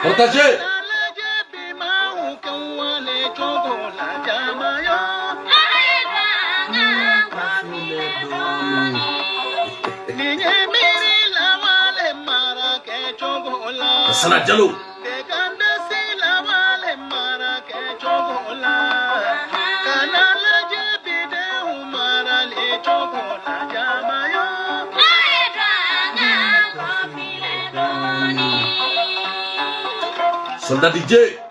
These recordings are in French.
Partagez. Sana Jallo. Soldat DJ.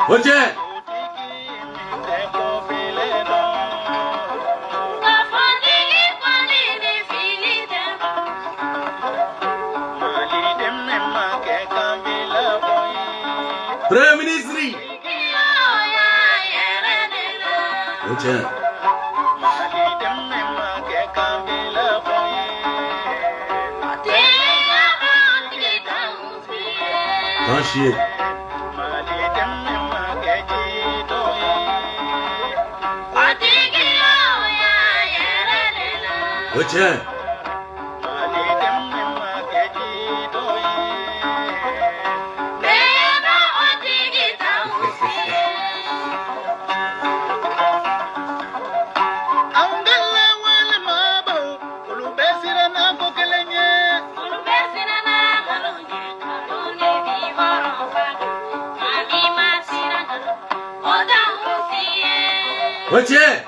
Ok. Premier ministre. Ok. T'en chier. Tiens. Tiens.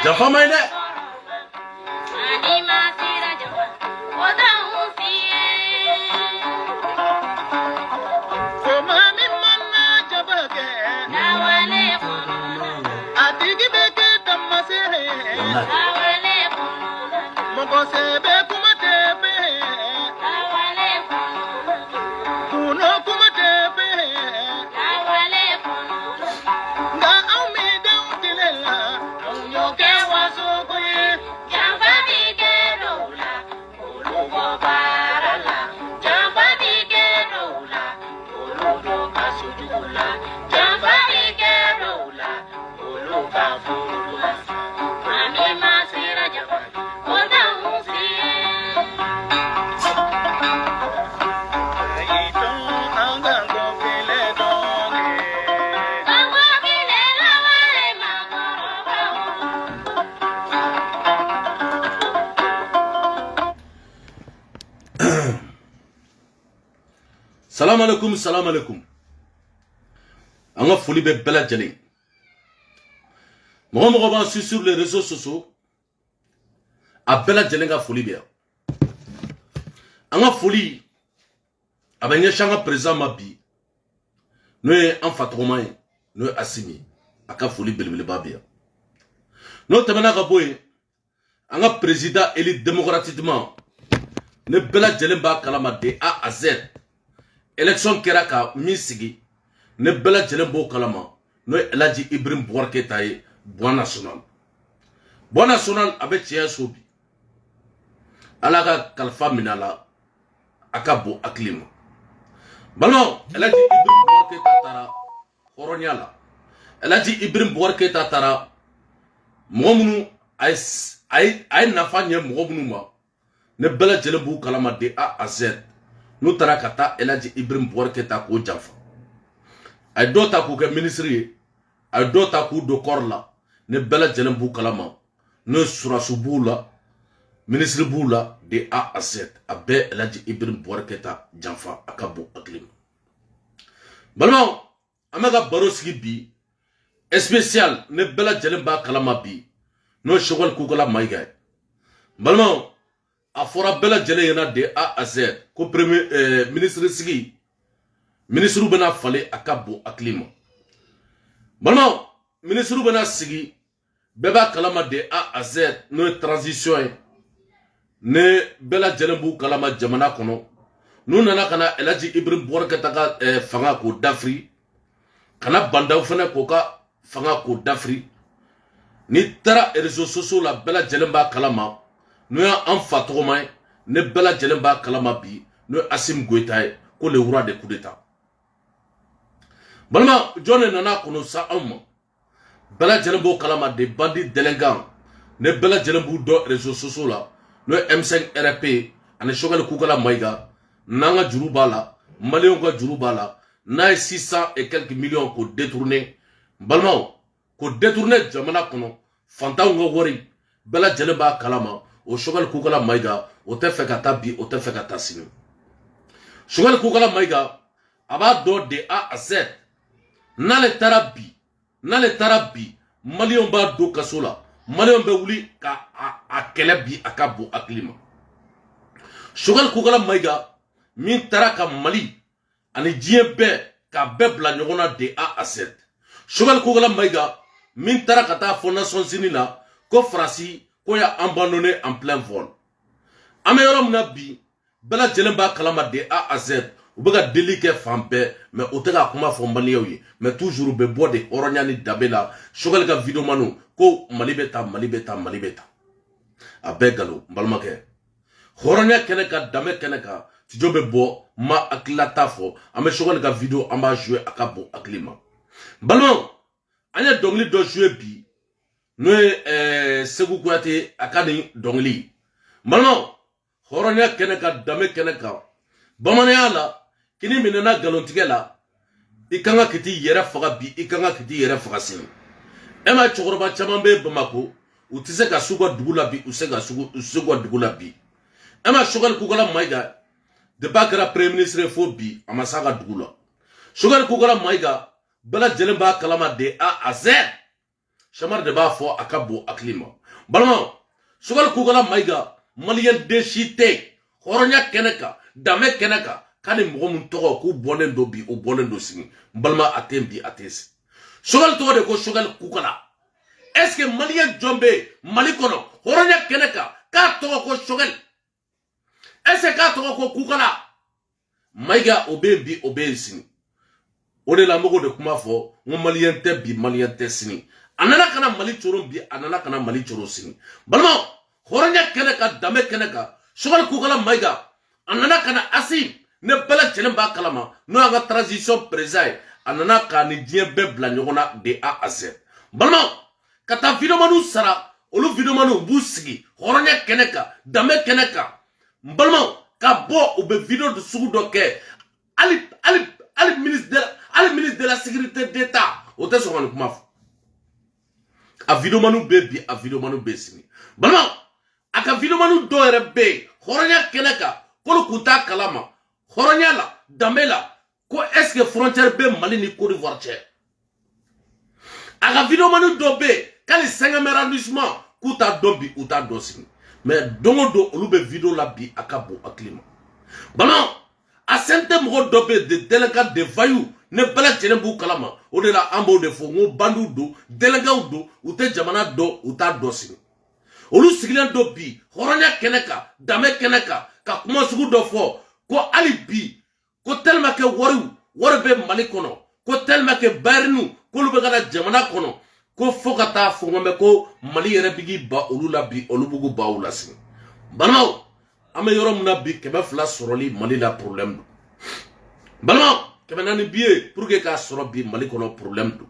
Jafa maine. Salam alaikum, salam alaikum. Anga foli be bela jeli. Mogo ba sur les réseaux sociaux. A bela jeli nga foli be. Anga foli abanye shanga président mabi. Nous en fatroma nous assimi aka foli belbele babia. Nous tamana ka boy anga président élu démocratiquement. Ne bela jeli ba kalama de A à Z. Élection keraka misigi ne bela jelembo kalama no elaji Ibrahim Boubacar Keïta ye Bois national abe tiya sobi alaka kalfa minala akabo aklima balon elaji Ibrahim Boubacar Keïta tara horonyala elaji Ibrahim Boubacar Keïta tara momunu ay nafa nye momunu ma ne bela jelembo kalama de A à Z. Nous tarakata elaji Ibrahim Boubacar Keïta ko janfa ay do ta ko ke ministre ay do ta ko do korla ne bela jelen bu kalama ne surasu bula ministre bula de A à Z abe elaji Ibrahim Boubacar Keïta janfa akabo aklim balma amaga baroski bi spécial ne bela jelen ba kalama bi no shogol ku kala maygay balma a fora bela jele yana de A à Z ko premier ministre sigi ministre bena fale akabo aklima balma ministre bena sigi beba kalama de A à Z no transition ne bela jele bu kalama jamana kono nu nana kana elaji Ibrahim Boubacar Keïta ka fanga ko dafri kana bandaw fana ko ka fanga ko dafri ni tara réseaux sociaux la bela jele ba kalama nous en fatroma ne bela jelemba kalama bi nous Assimi Goïta ko le roi de coup d'état balma jone nana kono sa amma bela jelembo kalama de bandits délinquants ne bela jelembu do réseaux sociaux la nous M5 RP ane shogal kukala maiga nanga jurubala malion ka jurubala na 600 et quelques millions ko détourner balma ko détourner jamana kono fantaw ngo wori bela jelemba kalama o shogal kukala maiga o te fe kata bi o te fe kata sinu shogal kukala maiga aba do de A à Z nale tarabi malion ba do kasola malion be wuli ka a kelebi akabo aklima shogal kukala maiga min taraka Mali ani diɲɛ bɛɛ ka bɛɛ bila ɲɔgɔn na de A à Z shogal kukala maiga min taraka ta fo Nations Unies la ko Faransi ko ya abandonné en plein vol. Ame yoro muna bi bela jelemba kalama de A à Z ou bega délike fanbe mais o te ka kuma fo maliyaw ye mais toujours be bo de oronyani dabela shogal ka video manu ko Mali beta abegalo mbalmake horonya keneka dame keneka tijobe bo ma aklata fo ame shogal ka video amba jouer akabo aklima balmo anya dongli do jouer bi no Segu Kouyaté akani dongli malno horonya keneka dame keneka bamanaya la kini minena galontige la ikanga kiti yera faga bi ikanga kiti yera faga sin ema chokoroba chamambe Bamako utise ka sugo dugula bi usega sugo dugula bi ema shogal kukala maiga de bakara premier ministre fo bi amasaga dugula shogal kukala maiga bala jelemba kalama de A à Z Chamar de ba fo akabo aklima balma sugal kugala maiga malien déchité horonya keneka dame keneka kani mogom togo ku bonen do bi o bonen do sini balma atembi atesi sugal to de ko sugal kugala est-ce que malien jombe malikono horonya keneka ka togo ko sugal est-ce que ka togo ko kugala maiga obebi obensini ode la mogo de kuma fo ngom malien te bi malien te sini anana kana Mali choro bi anana kana Mali choro sini balma horonya keneka dame keneka shogal kukala maiga anana kana Assimi ne bela jelemba kalama no anga transition présai anana kana diɲɛ bɛɛ bila ɲɔgɔn na de A à Z balma kata video manu sara olu video manu bu sigi horonya keneka dame keneka balma ka bo o be video de sugu dɔ kɛ ali ministre de la sécurité d'État o te sɔgɔni kuma fɔ a video manu be a video manu be sini balma aka video manu do yɛrɛ be horonya keneka kolo kuta kalama horonya la damela ko est-ce que frontière be Mali ni Côte d'Ivoire tche aga vidéo manu dobe kali 5e arrondissement kuta dombi uta dosi mais dongo do olu be vidéo la bi akabo aklima banon a sente mo dobe de délégat de Vayou ne bala jene bu kalama o de la ambo de fo ngo bandu do délégat do ute jamana do uta dosi olu sigilen do bi horonya keneka dame keneka ka kuma sugu do fo ko ali bi ko tellement que wari be Mali kono ko tellement que barinu ko lu be gala jamana kono ko fokata fo ngombe ko Mali yere bigi ba olu la bi olu bugu ba olu sin balmaw ame yoro muna bi kebe fla soroli Mali la problème do balmaw kebe nani biye pour que ka soro bi Mali kono problème do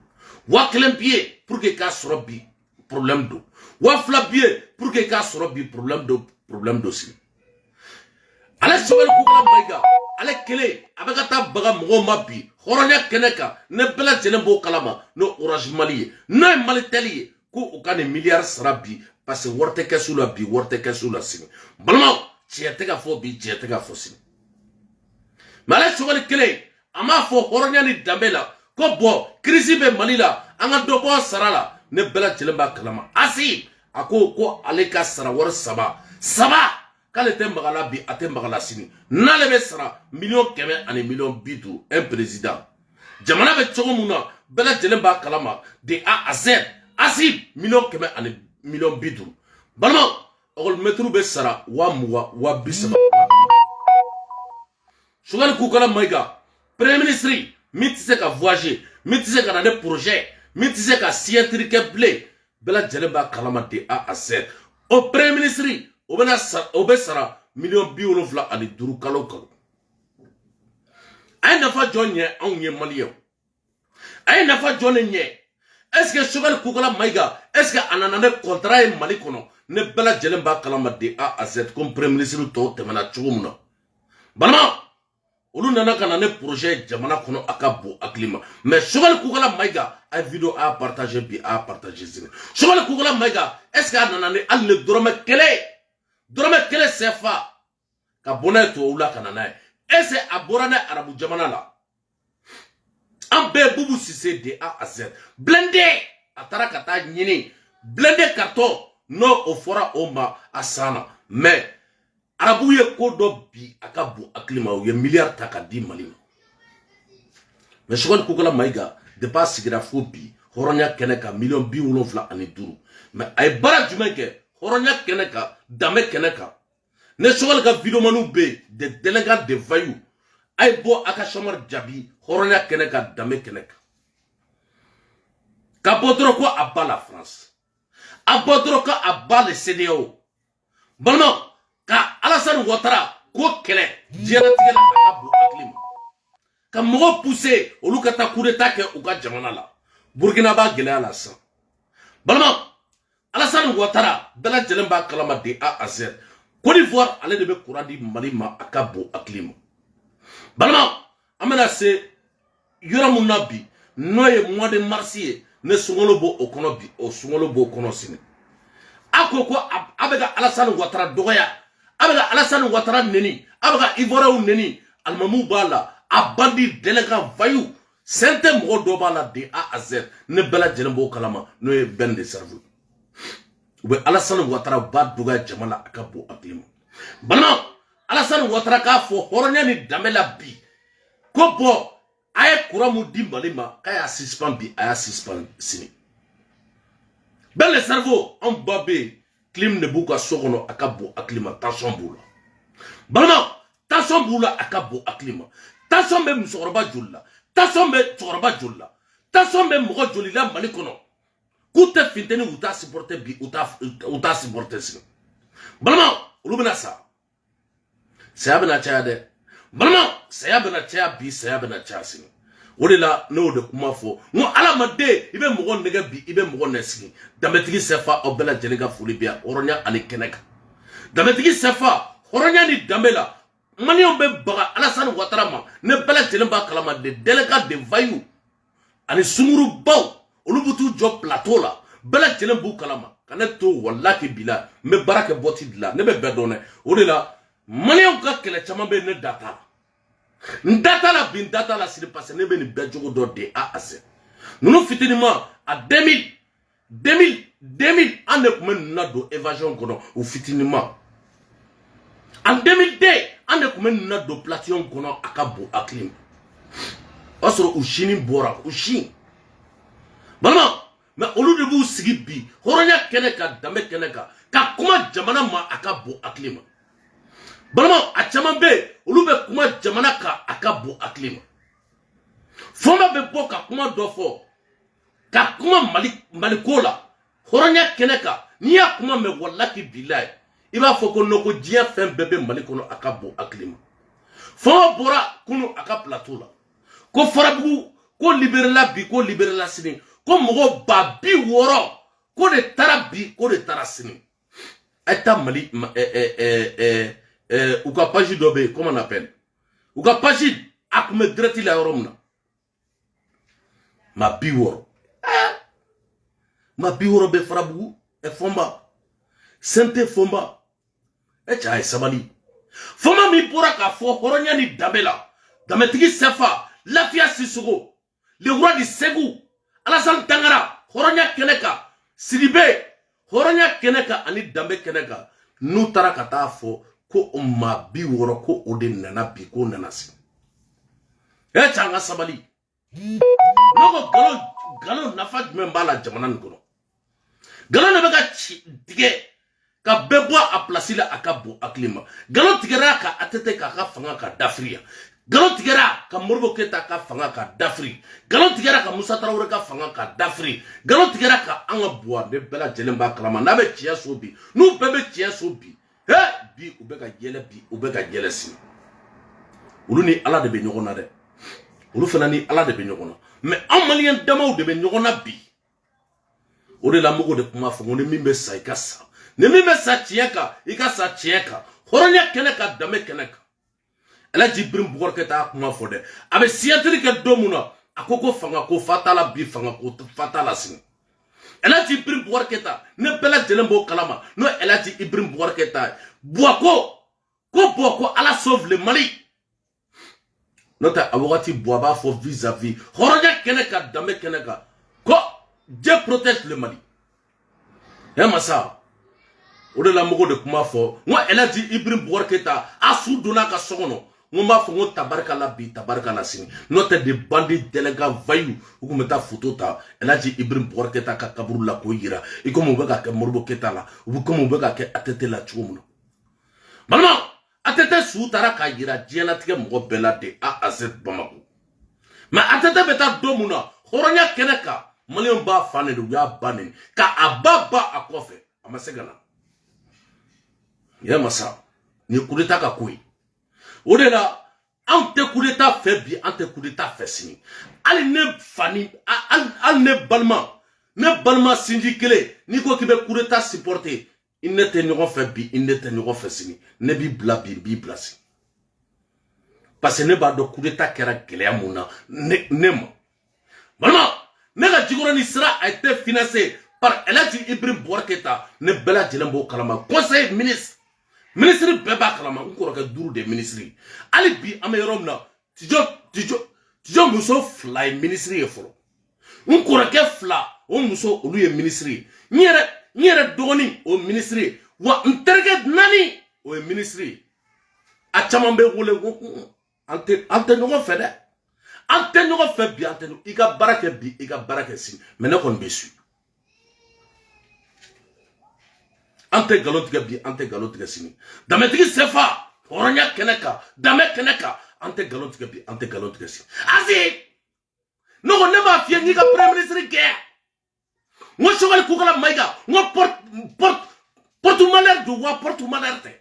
wa kelen biye pour que ka soro bi problème do wa fla biye pour que ka soro bi problème do sin ala sobel ku kala bayga ale kele abaka ta baga mo mabi horonya keneka ne bela jene bo kalama no Orange Mali no Mali teli ko o kan milliard sarabi parce que worte kesu la bi worte kesu la sin balma ciete ga fo bi ciete ga fo sin mala sobel kele ama fo horonya ni dambela ko bo crise be Mali la anga do bo sarala ne bela jene ba kalama asi ako ko ale ka sara wor saba kale te magala bi ate magala sini nale be sara million keme ani million bitu un président jamana be chogo muna bela jelemba kalama de A à Z asi million keme ani million bitu balma ogol metru be sara wa muwa wa bisaba sugal ku kala maiga premier ministre mitise ka voyager mitise ka na des projets mitise ka scientifique blé bela jelemba kalama de A à Z au premier ministre obesara million biolo fla ani duru kalo ay nafa jonye onye Malien ay nafa jonne nye est-ce que sugal kukala maiga est-ce que ananane contrat Mali kono ne bela jelemba kalama de A à Z comme premier ministre to temana chugumuna balma olu nana kana ne projet jamana kono akabo aklima mais sugal kukala maiga ay vidéo a partager bi a partager zine sugal kukala maiga est-ce que ananane al ne dorome kele sefa ka bona to ula kana na ese aborane arabu jamana la ambe bubu sise de A à Z blende atara kata nyini blende karto no ofora oma asana mais arabu ye kodo bi akabu aklima ye milliard taka di Mali mais shokol kukula maiga de pas sigira fobi horonya keneka million bi wolofla ani duru mais ay bara jumeke horonya keneka dame keneka ne shokol ka video manu be de délégat de Vayou ay bo aka chamar jabi horonya keneka dame keneka ka bodro ko abba la France abodro ko abba le CDAO balma ka Alassane Ouattara ko kele jera tigela ka bu aklima ka mo pousser olu ka ta coup d'état ke u ka jamana la Burkina ba gele ala san balma Alassane Ouattara bela jelemba kalama de A à Z Côte d'Ivoire ale de be courant di Mali ma akabo aklima balma amena se yora munabi noye mois de mars ne sungolo bo okono bi o sungolo bo kono sine akoko abega Alassane Ouattara dogoya abega Alassane Ouattara neni abega Ivoire neni almamu bala abandi délégat Vayou sente mo do bala de A à Z ne bela jelembo kalama noye ben de cerveau ube Alassane Ouattara ba doga jamana akabo aklima balma Alassane Ouattara ka fo horonya ni damela bi ko bo aye kuramu di Mali ma kaya suspend bi aya suspend sini ben le cerveau en babé clim ne buka sokono akabo aklima tension bula balma tension bula akabo aklima tension be musoroba julla tension be tsoroba julla tension be mo jolila Mali kono kute finteni uta supporter bi uta supporter sini balma ulubina sa sayabna chade balma sayabna cha bi sayabna cha sini odela no de kuma fo ngo ala made ibe mo nega bi ibe mo nesini dametigi sefa obela jelega fulibia oronya ani keneka dametigi sefa oronya ni dambela manion be baga Alassane Ouattara ma ne bela jelemba kalama de délégat de Vayou ani sumuru baw olubutu job plateau la bela jelembu kalama kaneto wallahi bila me baraka boti dila ne be bedone odela manion ka kele chama be ne data Ndata la bin data la siri parce que ne be ni bɛɛ jogo dɔ de A à Z. Nous fitiniment à 2000 an de kun bɛ nina don évasion kɔnɔ o fitiniment. En 2002 an de kun bɛ nina don platillon kɔnɔ a ka bon Haklima. O y'a sɔrɔ u sini bɔra u sin. Balima mais olu de b'u sigi bi hɔrɔnya kɛnɛ kan danbe kɛnɛ kan ka kuma jamana ma a ka bon Haklima. Balima a caman bɛ yen olu bɛ kuma jamana kan a ka bon Haklima. Fɔma bɛ bɔ ka kuma dɔ fɔ ka kuma Mali ko la hɔrɔnya kɛnɛ kan n'i y'a kuma mɛn wallahi bilahi i b'a fɔ ko non ko diɲɛ fɛn bɛɛ bɛ Mali kɔnɔ a ka bon Haklima. Fɔma bɔra kunu a ka plateau la ko Farabugu ko libérala bi ko libérala sini ko mɔgɔ 60,000 ko de taara bi ko de taara sini. A ta Mali ou ka page dɔ bɛ yen comment on appelle ou ka page a kun bɛ direct la yɔrɔ min na ma 60 ma 60 bɛ Farabugu Fɔnba Sente Fɔnba cɛ a ye sabali Fɔnba min bɔra k'a fɔ hɔrɔnya ni danbe la danbetigi Sɛfa Lafiya Sisoko le roi du Ségou Alassane Tangara hɔrɔnya kɛnɛ kan Sidibe hɔrɔnya kɛnɛ kan ani danbe kɛnɛ kan n'u taara ka taa fɔ ko ma 60 ko o de nana bi ko nana si cɛ an ka sabali n'o ko galon nafa jumɛn b'a la jamana nin kɔnɔ galon de bɛ ka tigɛ ka bɛɛ bɔ a place la a ka bon Haklima galon tigɛra ka ATT k'a ka fanga ka dafiri galon tigɛra ka Modibo Keyita ka fanga ka dafiri galon tigɛra ka Musa Tarawele ka fanga ka dafiri galon tigɛra ka an ka buwa ne bɛɛ lajɛlen b'a kalama n'a bɛ tiɲɛ so bi n'u bɛɛ bɛ tiɲɛ so bi bi u bɛ ka yɛlɛ bi u bɛ ka yɛlɛ sini olu ni Ala de bɛ ɲɔgɔn na dɛ olu fana ni Ala de bɛ ɲɔgɔn na mais an maliyɛn damaw de bɛ ɲɔgɔn na bi o de la mɔgɔw de kuma fɔ ko ni min bɛ sa i ka sa ni min bɛ sa tiɲɛ kan i ka sa tiɲɛ kan hɔrɔnya kɛnɛ kan danbe kɛnɛ kan Elhaji Ibrahim Boubacar Keïta a kuma fɔ dɛ a bɛ signature kɛ don min na a ko fanga ko fa t'a la bi fanga ko fa t'a la sini Elhaji Ibrahim Boubacar Keïta ne bɛɛ lajɛlen b'o kalama n'o Elhaji Ibrahim Boubacar Keïta Buwa ko Ala sauve le Mali n'o tɛ a wagati Buwa b'a fɔ vis-à-vis hɔrɔnya kɛnɛ kan danbe kɛnɛ kan ko Dieu protège le Mali masa o de la mɔgɔw de kuma fɔ n ko Elhaji Ibrahim Boubacar Keïta a su donna ka so kɔnɔ n ko n b'a fɔ n ko tabarikala bi tabarikala sini n'o tɛ de bandi délinquant vaillou u kun bɛ taa photo ta Elhaji Ibrahim Boubacar Keïta ka kaburu la k'o yira i komi u bɛ ka kɛ Modibo Keyita la komi u bɛ ka kɛ ATT la cogo min na balima ATT su taara k'a yira diɲɛlatigɛ mɔgɔ bɛɛ la de A à Z Bamako mais ATT bɛ taa don min na hɔrɔnya kɛnɛ kan maliyɛnw b'a fa neni u y'a ba neni k'a ba a kɔfɛ a ma se ka na masa ni coup d'état ka ko ye o de la an tɛ coup d'état fɛ bi an tɛ coup d'état fɛ sini hali ne fani hali ne balima sinji kelen n'i ko k'i bɛ coup d'état supporter i ne tɛ ɲɔgɔn fɛ bi i ne tɛ ɲɔgɔn fɛ sini ne b'i bila bi n b'i bila sini parce que ne b'a dɔn coup d'état kɛra gɛlɛya mun na ne ma balima ne ka jikɔrɔ ni sira a été financé par Elhaji Ibrahim Boubacar Keïta ne bɛɛ lajɛlen b'o kalama conseil ministre bɛɛ b'a kalama n kɔrɔkɛ 5 de ministre hali bi an bɛ yɔrɔ min na Tijo muso 2 ye ministre ye fɔlɔ n kɔrɔkɛ 2 o muso olu ye ministre ye n yɛrɛ dɔgɔnin o ministre ye wa n terikɛ 4 o ye ministre ye a caman bɛ wele ko an tɛ ɲɔgɔn fɛ dɛ an tɛ ɲɔgɔn fɛ bi an tɛ i ka baara kɛ bi i ka baara kɛ sini mais ne kɔni bɛ su an tɛ nkalon tigɛ bi an tɛ nkalon tigɛ sini danbetigi Sɛfa hɔrɔnya kɛnɛ kan danbe kɛnɛ kan an tɛ nkalon tigɛ bi an tɛ nkalon tigɛ sini asi ne ko ne b'a fiyɛ n'i ka premier ministre gɛn n ko Sogɛli Kokala Mayiga n ko porte malheur don wa porte malheur tɛ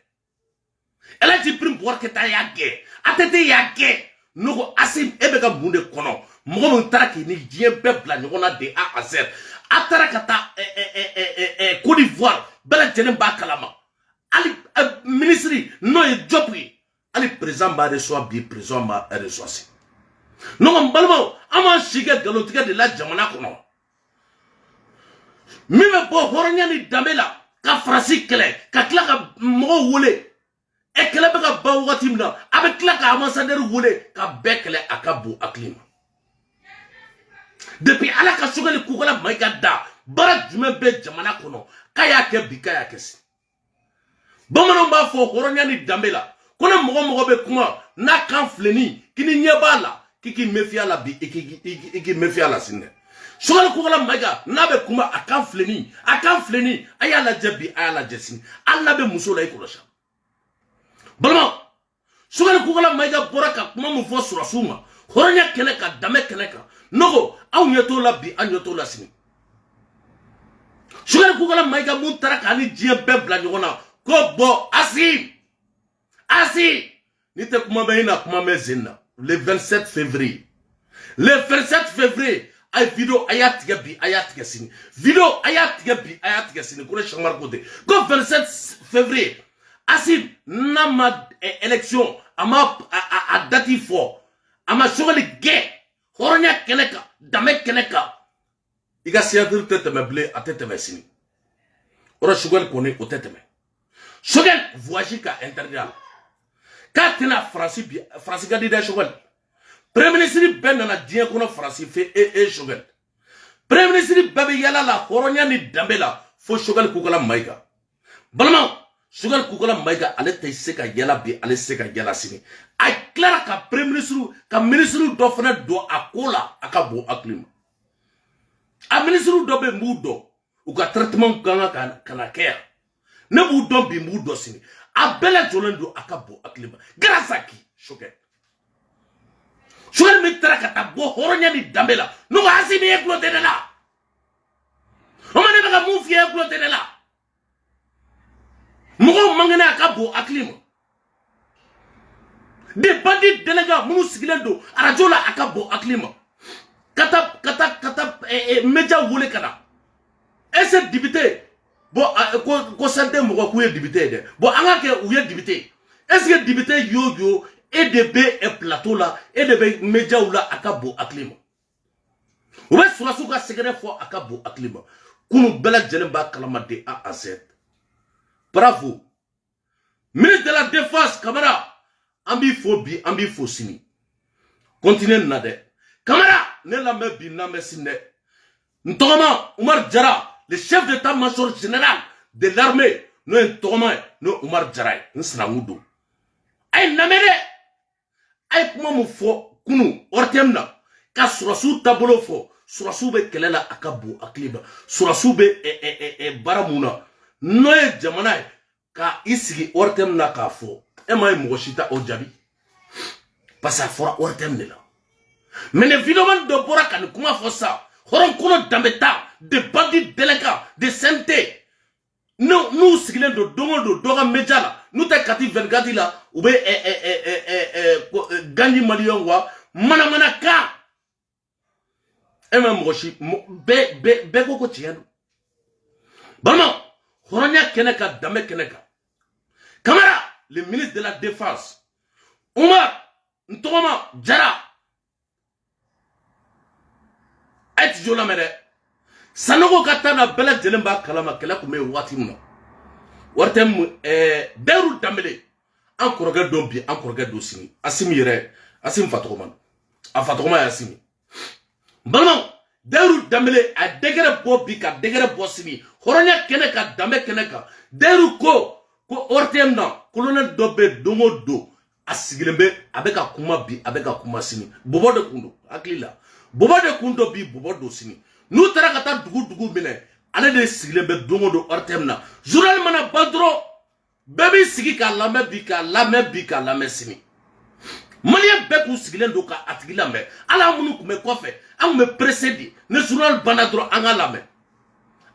Elhaji Ibrahim Boubacar Keïta y'a gɛn ATT y'a gɛn ne ko asi e bɛ ka mun de kɔnɔ mɔgɔ min taara k'i ni diɲɛ bɛɛ bila ɲɔgɔn na de A à Z a taara ka taa Côte d'Ivoire bɛɛ lajɛlen b'a kalama hali ministre n'o ye Diop ye hali président b'a reçoit bi président b'a reçoit si ne ko n balimaw an b'an si kɛ nkalontigɛ de la jamana kɔnɔ min bɛ bɔ hɔrɔnya ni danbe la ka farasi kɛlɛ ka tila ka mɔgɔw wele Et kele be ka ba wagati mina avec kila ka ambassadeur wole ka be kele akabo aklima. Depuis ala ka sogale kugala maika da bara jume be jamana kono kaya ke bikaya kesi. Bamanan ba fo horonya ni dambela kono mogo be kuma na kan fleni kini nyebala kiki mefia la bi iki mefia la sinne. Sogale kugala maika na be kuma akan fleni ayala jebi ayala jesini alla be musola ikolosha. Balma sogale kugala maika boraka kuma mu fo surasuma horonya keneka dame keneka nogo aw nyeto la bi anyeto la sini. Sogale kugala maika mun taraka ni jie be bla nyona ko bo asi nite kuma be ina kuma me zinna le 27 février ay video ayat ga sini video ayat ga sini ko chamar côté ko 27 février asi nama élection ama a dati fo ama sogale ge horonya keneka dame keneka iga siadir tete me blé a tete me sini ora sogale koni o tete me sogale voyage ka interdit ka tena France ga di da sogale premier ministre ben na dien kono France fait et sogale premier ministre babe yala la horonya ni dambela fo sogale kukala maika balama sogale kukala maika ale tay seka yala bi ale seka yala sini ay clara ka premier ministre ka ministre do fana do akola akabo aklima a ministre do be mudo u ka traitement kana care ne bu do bi mudo sini a bela jolendo akabo aklima grâce à qui sogale sogale mi traka bo horonya ni dambela no asimi eklote de la o mane baka mu fi eklote de la mugo mangene akabo aklima de bandi delega munu sigilendo arajola akabo aklima kata meja wole kana ese député bo ko sante mugo ku ye député de bo anga ke u ye député est-ce que député yo EDB et plateau là EDB meja ou là akabo aklima ou est sur la souka secret fo akabo aklima kunu bela jelemba kalama de A à Z. Bravo ministre de la défense Camara ambi fo sini continuez nade Camara ne la me bi na me sine ntoma Oumar Diarra le chef d'état-major général de l'armée no Oumar Diarra nsna ngudo ay namede ay kuma mu fo kunu ortemna ka surasu tabolo fo surasu be kelela akabo akliba surasu be baramuna noye jamana ka isigi ortemna ka fo e may moshita o jabi passa fora ortemne la mais évidemment de bora kan kuma fo sa horon kono dambeta de bandits délinquants de santé nous sigilin do doga medjala nous ta kati 24 la ou be gagni malion wa mana ka e même rochi be ko tiendo bama horonya keneka dame keneka Camara le ministre de la défense Oumar Ntoma Diarra et jola mere sanogo katana bela jelemba kalama kala kume wati muna wartem deru dambele encore ga dombi encore ga dosini asimi yere asim fatoman a fatoma asimi balma deru dambele a degere bobi ka degere bosini horonya keneka dambe keneka deru ko ortem na colonel dobe dongodo asigilembe abeka kuma bi abeka kuma sini bobo de kundo aklila bobo de kundo bi bobo dosini nous tarakata dugu mine ale de sigile be dongo do ortemna journal mana badro bébé sigi ka lambe bi ka lambe sini malien be ku sigile do ka atigila me ala munu kume kofe an me précédé ne journal banadro anga lambe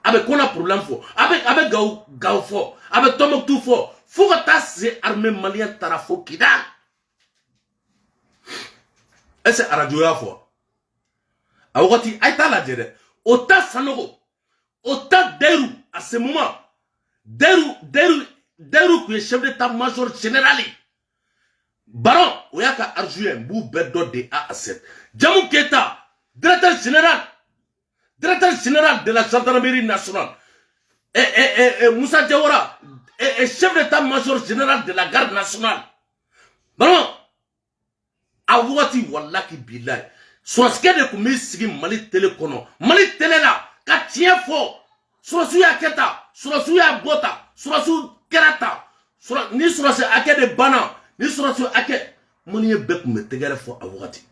avec on a problème fo avec gaw fo avec tomok fo ka tasse armée malien tarafo kida ese aradio ya fo awati aita la jere ota sanogo ota deru à ce moment deru qui est chef d'état-major général baron oyaka arjuye mbu bedo de A à Z Jamou Keita directeur général de la gendarmerie nationale et Moussa Diawara et chef d'état-major général de la garde nationale. Bon, a wati wallaki billahi. Soraske de kumi sigi Mali télé kono. Mali télé là, ka tien fo. Sorasu ya keta, sorasu ya bota, sorasu kerata. Ni sorasu ake de bana, ni sorasu ake. Moni ye bek me tegere fo a wati.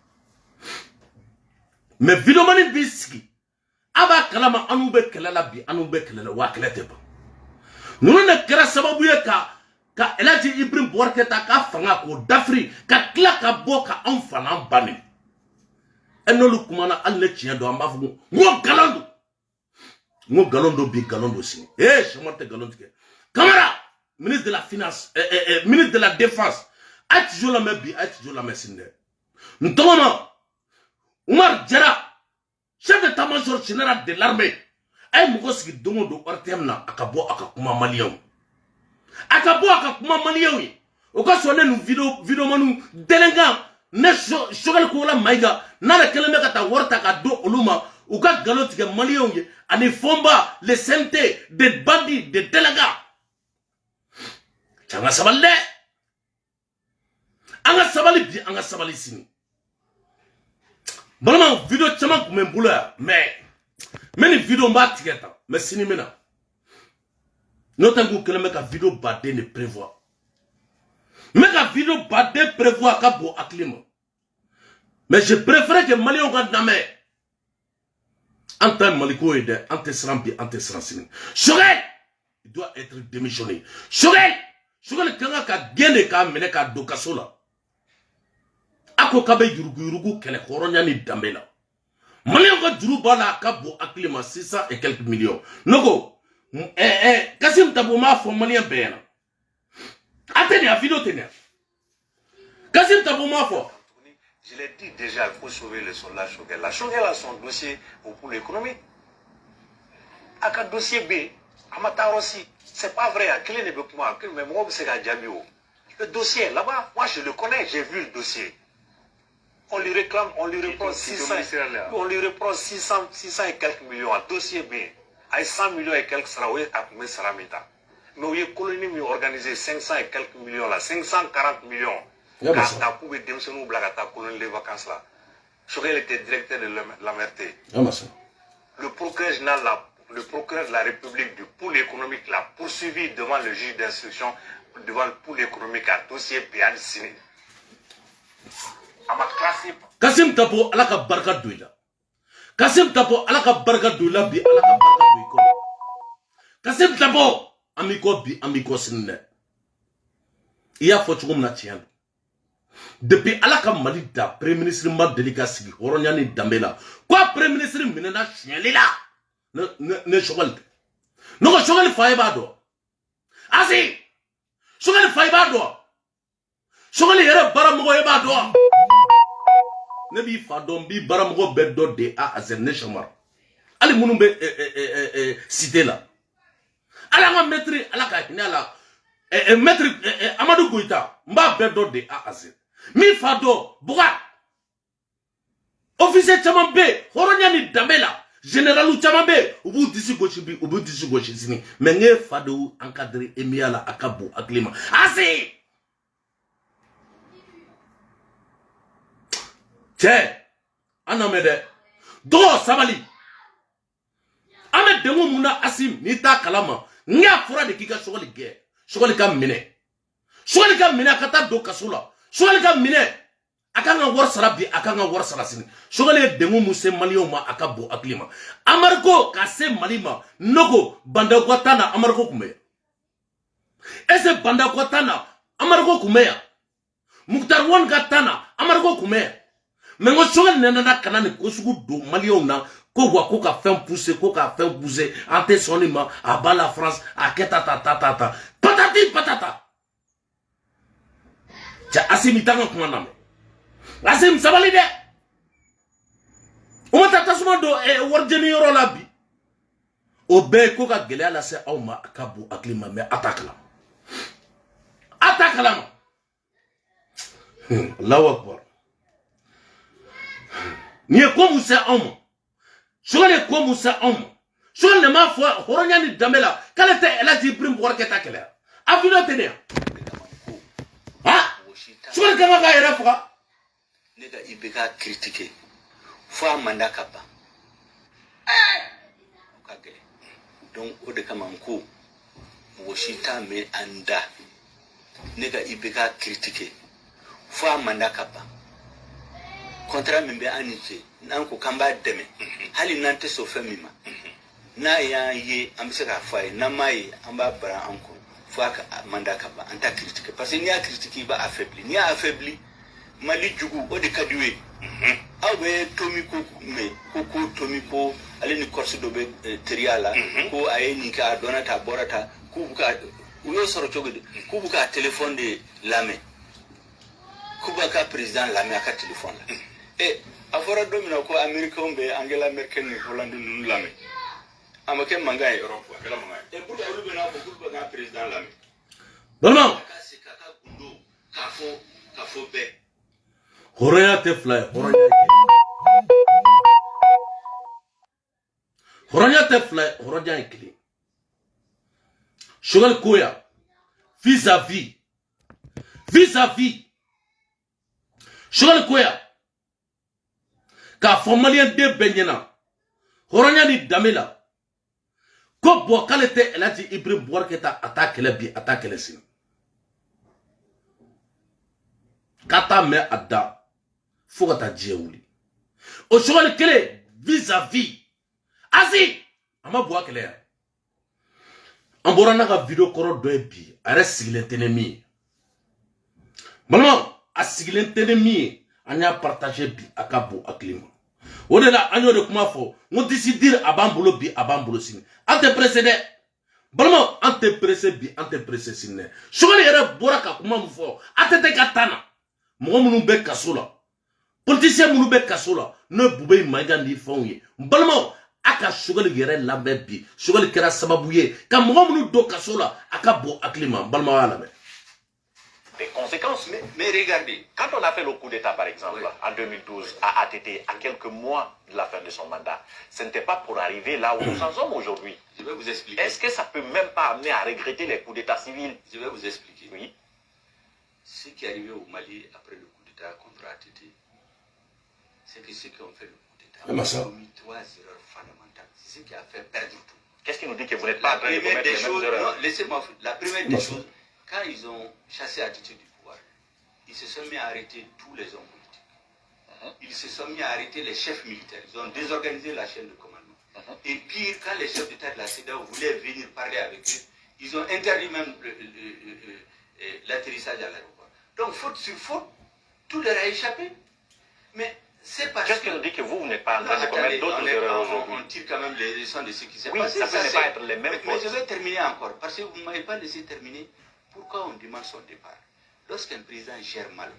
Mais vidéo mani bisiki. Aba kalama anu be kelela bi, anu be kelela wa kelete ba. Nunu ne kera sababu ye ka Elaji Ibrahim Boubacar Keita ka fanga ko dafri ka tila ka bɔ ka an fana bani. Enolu kumana alle tiɲɛ do an b'a fɔ ngo galon do bi galon do sini. Chama te galon tigɛ. Camara, ministre de la finance, ministre de la défense. Ati jo la mɛ bi, ati jo la mɛ sini dɛ. Ntɔgɔma Umar Jara, chef d'état-major général de l'armée. Ay mɔgɔ sigi dongo do RTM na aka bɔ aka kuma maliyɛnw. Aka bɔ aka kuma maliyɛnw ye. O ka sɔn ne nu video manu delengan ne Choguel Kowala Maïga n'a le kelen bɛ ka taa wari ta ka do olu ma u ka galon tigɛ maliyɛnw ye ani Fomba les CNT des bandits des délégués. Canga sabali dɛ. An ka sabali bi an ka sabali sini. Balama video caman kun bɛ n bolo yan mais ni video n b'a tigɛ tan mais sini min na n'o tɛ n kun kelen bɛ ka video baden de prévoir. Mais la vidéo baden prévoir ka bon hakili ma. Mais je préfère que Maliens ka namɛ. En tant Maliko et de anti-srambi, anti-sransini. Choguel, il doit être démissionné. Choguel kanga ka gene ka mene ka do kaso la. Ako kabe yurugu kele koronya ni dambe la. Maliens ka juru bala ka bon hakili ma 600 et quelques millions. Noko, Kassim Tabo ma fo Malien bena. Attendez, la vidéo tenez. Kassim Tabo ma fo. Je l'ai dit déjà, il faut sauver le soldat Choguel. La Choguel a son dossier pour l'économie. A un dossier B, Amatar aussi. C'est pas vrai, à clé ne peut pas, mais moi, c'est à Djamio. Le dossier, là-bas, moi je le connais, j'ai vu le dossier. On lui réclame, on lui reprend 600, on lui reprend 600 et quelques millions. Un dossier B, avec 100 millions et quelques sarawais, à combien sera meta. Mais où est colonie organisé 500 et quelques millions là, 540 millions. Quand tu pouvais démissionner ou blagata colonie les vacances là. Choguel était directeur de la Merté. Le procureur général, le procureur de la République du pôle économique l'a poursuivi devant le juge d'instruction, devant le pôle économique à dossier Béal Sini. Kassim Tabo ala ka barka doila. Kassim Tabo ala ka barka doila bi ala ka barka doiko. Kassim Tabo amiko bi amiko sinne. Iya fo cogo mina tiɲɛ don. Depuis ala ka Mali da premier ministre ma deli ka sigi hɔrɔnya ni danbe la. Quoi premier ministre minɛna siɲɛli la. Ne Choguel. Ne ko Choguel fa e b'a dɔn. Asi. Choguel fa e b'a dɔn. Choguel yɛrɛ baramɔgɔ e b'a dɔn. Ne b'i fa dɔn, b'i baramɔgɔ bɛɛ dɔn de A à Z ne Chamara. Ali minnu bɛ cité la. Ala an ka maître ala ka hinɛ la. Maître Amadou Goïta, n b'a bɛɛ dɔn de A à Z. Min fa dɔn Buga. Officier caman bɛ hɔrɔnya ni danbe la. Généralu caman bɛ u b'u disi gosi bi u b'u disi gosi sini. Mais n ye fa de encadré Emiya la a ka bon hakili ma. Asi. Cɛ an lamɛn dɛ. Dɔgɔ sabali. An bɛ dengun mun na Asim n'i t'a kalama. N y'a fɔra de k'i ka Choguel gɛn. Choguel ka minɛ. Choguel ka minɛ a ka taa don kaso la. Choguel ka minɛ a kan ka wari sara bi a kan ka wari sara sini. Choguel ye dengun mun se Maliyɛnw ma a ka bon hakili ma. Amariko ka se Mali ma Nogo Bandaw tan na Amariko kun bɛ yan. Est ce que Bandaw tan na Amariko kun bɛ yan. Muktar Wan ka tan na Amariko kun bɛ yan. Mais n ko Choguel nana ka na ni ko sugu don Maliyɛnw na ko wa ko ka fɛn pousser ko ka fɛn pousser an tɛ sɔn nin ma a b'a la France a kɛ ta patati patata. Cɛ Asim i t'an ka kuma lamɛn. Asim sabali dɛ. O ma taa tasuma don warijɛni yɔrɔ la bi. O bɛɛ ye ko ka gɛlɛya lase aw ma a ka bon hakili ma mais a t'a kalama. A t'a kalama. Allahu akbar. Ni ye ko mun se anw ma. Choguel ye ko mun se anw ma. Choguel ne m'a fɔ hɔrɔnya ni danbe la k'ale tɛ Elaji Ibrahim Boubacar Keita kɛlɛ. Afino tenia. Ah, suka kama ka era fuka. Nega ibeka critiquer. Faut mandaka ba. Okagele. Donc o de kama nko woshita me anda. Nega ibeka critiquer. Faut mandaka ba. Contrat membe anite nanko kamba deme. Hali nante so femima. Na ya ye ambisaka fay na mai amba bra anko. Faka mandaka ba anta critiquer parce que ni a critiquer ba affaibli ni a affaibli mali jugu o de kadiwe awe tomiko me ko tomiko ale ni course do be triala ko ayeni ka donata borata ku buka uyo soro chogode ku buka téléphone de lame ku buka président lame aka téléphone e afora domina ko america be angela merkel ni holland ni lame amake manga Europe angela manga e pourquoi ulu bena ko ku buka président lame Balma kaka gundo kafo be Horonya te fly, Horonya te fly, Horonya ekli. Shogal koya, vis-à-vis. Shogal koya, ka formalien de benyena. Horonya ni damela. Ko bo kalete elati Ibrahim Bouarketa attaque le bi, attaque le sin. Kata me adda. Faut que tu aies au cheval clé vis-à-vis. Asi! Ama bois clair. En borana ka vidéo koro do bi. Are sigilen tenemi. Maman, a sigilen tenemi. Anya partager bi akabo aklima. On est là, anyo de kuma fo. On décide abambulo bi abambulo sine. Ante précédé. Maman, ante pressé bi ante pressé sine. Cheval yere boraka kuma mu fo. Ate te katana. Mo munu be kasola. Politicien munu be kasola no bube maiga ni fonye mbalmo aka sugal yere lambe bi sugal kera sababu ye ka mo munu do kasola aka bo aklima mbalmo wala be des conséquences. Mais regardez, Quand on a fait le coup d'État, par exemple, Oui. en 2012, à ATT, à quelques mois de la fin de son mandat, ce n'était pas pour arriver là où nous en sommes aujourd'hui. je vais vous expliquer. Est-ce que ça peut même pas amener à regretter les coups d'État civils? Je vais vous expliquer. Oui. Ce qui est arrivé au Mali après le coup d'État contre ATT, c'est que ceux qui ont fait le coup d'État Mais ça. ont commis 3 erreurs fondamentales. C'est ce qui a fait perdre tout. Qu'est-ce qui nous dit que vous n'êtes pas en train de commettre les mêmes erreurs? Non, laissez-moi. La première des choses, quand ils ont chassé ATT du pouvoir, ils se sont mis à arrêter tous les hommes politiques. Ils se sont mis à arrêter les chefs militaires. Ils ont désorganisé la chaîne de commandement. Et pire, quand les chefs d'État de la CEDEAO voulaient venir parler avec eux, ils ont interdit même l'atterrissage à l'aéroport. Donc, faute sur faute, tout leur a échappé. Mais c'est parce Qu'est-ce qui nous dit que vous n'êtes pas en train de commettre d'autres erreurs aujourd'hui? on tire quand même les leçons de ce qui s'est Oui, passé. ça peut ne pas être les mêmes Mais fautes. je vais terminer encore, parce que vous ne m'avez pas laissé terminer. Pourquoi on demande son départ? Lorsqu'un président gère mal,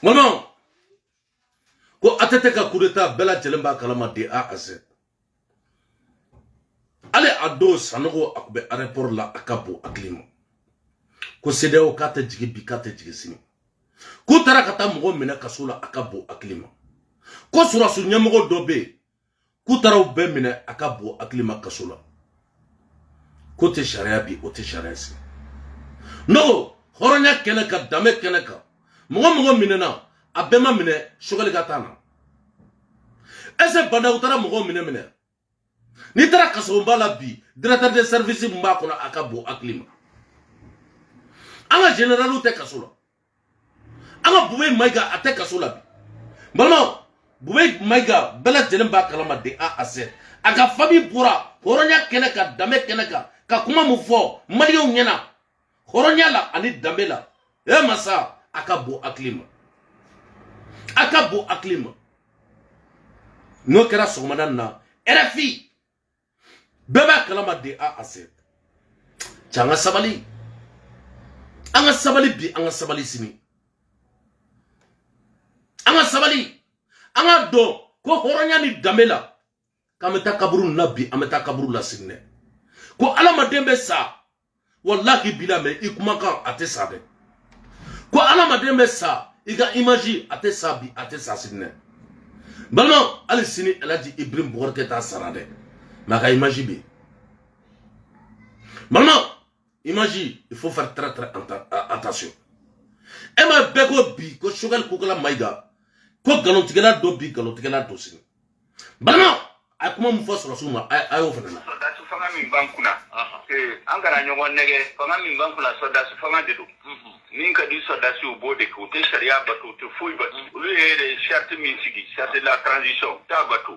maman ko atete ka coup d'état bela jelemba kalama de A à Z. Ale ado sanogo akube aéroport la akabo aklima. Ko CEDEAO kate jigi bi kate jigi sini. Ko tara kata mogo mena kasola akabo aklima. Ko sura su nyamogo dobe. Ko tara u be mena akabo aklima kasola. Ko te sharia bi o te sharia si. No, horonya keneka dame keneka. Mogo minena abema mine shogali katana. Ese banda utara mogo mine. Ni tara kasomba la bi directeur de service mba kona akabo aklima. Anga général te kasola. Anga bube maiga ate kasola bi. Balma bube maiga bela jelemba kalama de A à Z. Aga famille pura horonya keneka dame keneka ka kuma mu fo maliyo nyena. Horonya la ani dame la. E masa akabo aklima. Akabo aklima. No kera sogmana na RFI. Beba kalama de A à Z. Changa sabali. Anga sabali bi anga sabali sini. Anga sabali. Anga do ko horonya ni damela. Kameta kaburu nabi ameta kaburu la sinne. Ko alama dembe sa. Wallahi bila me ikumaka ate sabe. Ko alama dembe sa. Iga imagi ate sabi ate sasinne. Balma ali sini elaji Ibrahim Bouarketa sarade. Maka imagi bi. Maman, imagine, il faut faire très attention. Et ma beko bi, ko shogal kukala maïga, ko galotigela do bi, galotigela do sini. Maman, a comment me force la souma, a yo fana. Sodasu fanga min bankuna. Angara nyongon nege, fanga min bankuna sodasu fanga dedu. Min ka di sodasu bode ko te sharia batu te fuy batu. Ulu ere charte min sigi, charte la transition ta batu.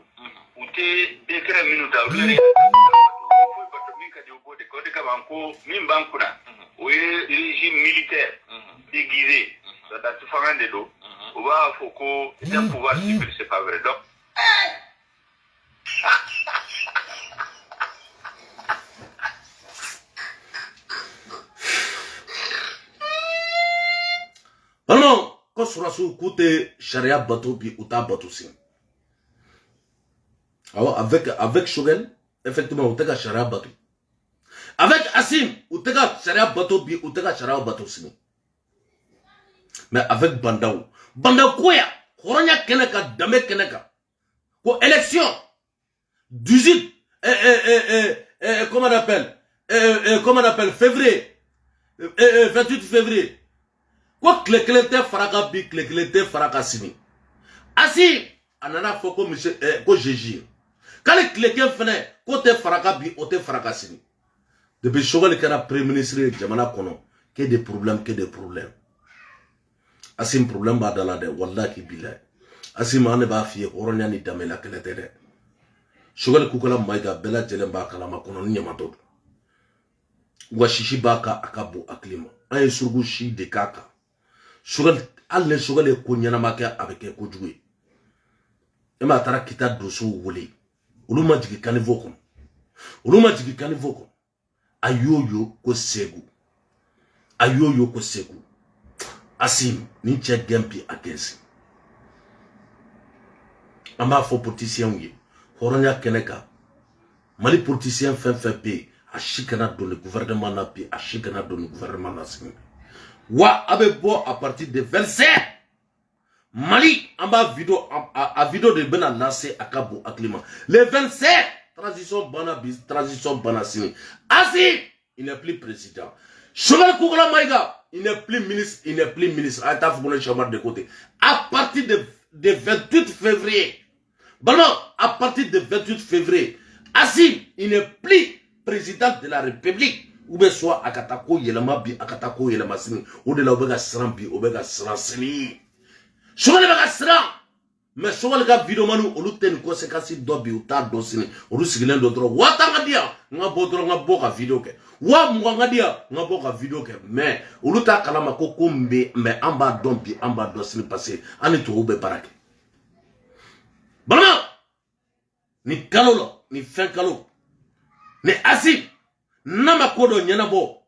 Ute décret minuta ulu ere fuy batu min ka di bode ko de ka banko min bankuna. Oye régime militaire déguisé. Sodasu fanga dedu. Oba foko c'est un pouvoir civil, c'est pas vrai. Donc Vraiment, quand Sourassou côté charia bateau bi ou ta bateau sin. Alors avec Shogel, effectivement, ou t'es charia bateau. Avec Assim, ou t'es charia bateau bi ou t'es charia bateau sin. Mais avec Bandao quoi ya? Koronya keneka dame keneka. Ko élection 18 comment on appelle février 28 février. Quoi clé faraka bi clé faraka sini. Asi anana foko monsieur ko jeji. Quand les clé fene côté faraka bi ote faraka sini. Depuis Chogal qui era premier ministre jamana kono que des problèmes. Asim problème ba dala de wallahi billahi. Asim ane ba fiye oronya ni damela clé de. Chogal kukala maiga bela jelemba kala makono nyamato. Wa shishi baka akabu aklima. Ay surgu shi de kaka. Chogal alle chogal e ko nyana maka avec ko juwe. E ma tara kita doso wole. Uluma jigi kanivoko. Ayoyo ko segu. Asim ni che gempi agensi. Amba fo politicien yi. Horonya keneka. Mali politicien fait B. A chikana dans le gouvernement na pi. A chikana dans le gouvernement na sing. Wa abebo à partir de 27. Mali amba vidéo a vidéo de bena lancé à Cabo Aklima. Le 27. Transition banasini. Asi, il n'est plus président. Chogal Koukala Maïga, il n'est plus ministre. Ata Fougoune Chamar de côté. À partir de 28 février. Bon non, à partir de 28 février. Asi, il n'est plus président de la République. Ou bien soit Akatako Yelama bi Akatako Yelama sini. Ou de la Obega Srambi, Obega Sransini. Chogal Obega Sram. Mais Chogal ga vidéo manu olu ten conséquence dobi ou ta dosini. Olu sigilen do dro. Watanga dia nga bodro nga boka vidéo ke. Wa mwanga dia nga boka vidéo ke. Mais olu ta kalama ko kombe mais amba dombi amba dosini passé ani to ube barake. Bana ni kalolo ni fin kalo. Ni Asim nama kodo nyana bo.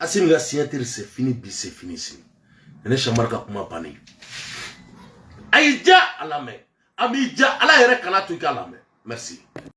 Asim ga signature c'est fini si. Ne shamarka kuma bani. Aïdja à la main. Amidja à la yere kana tuika à la main. Merci.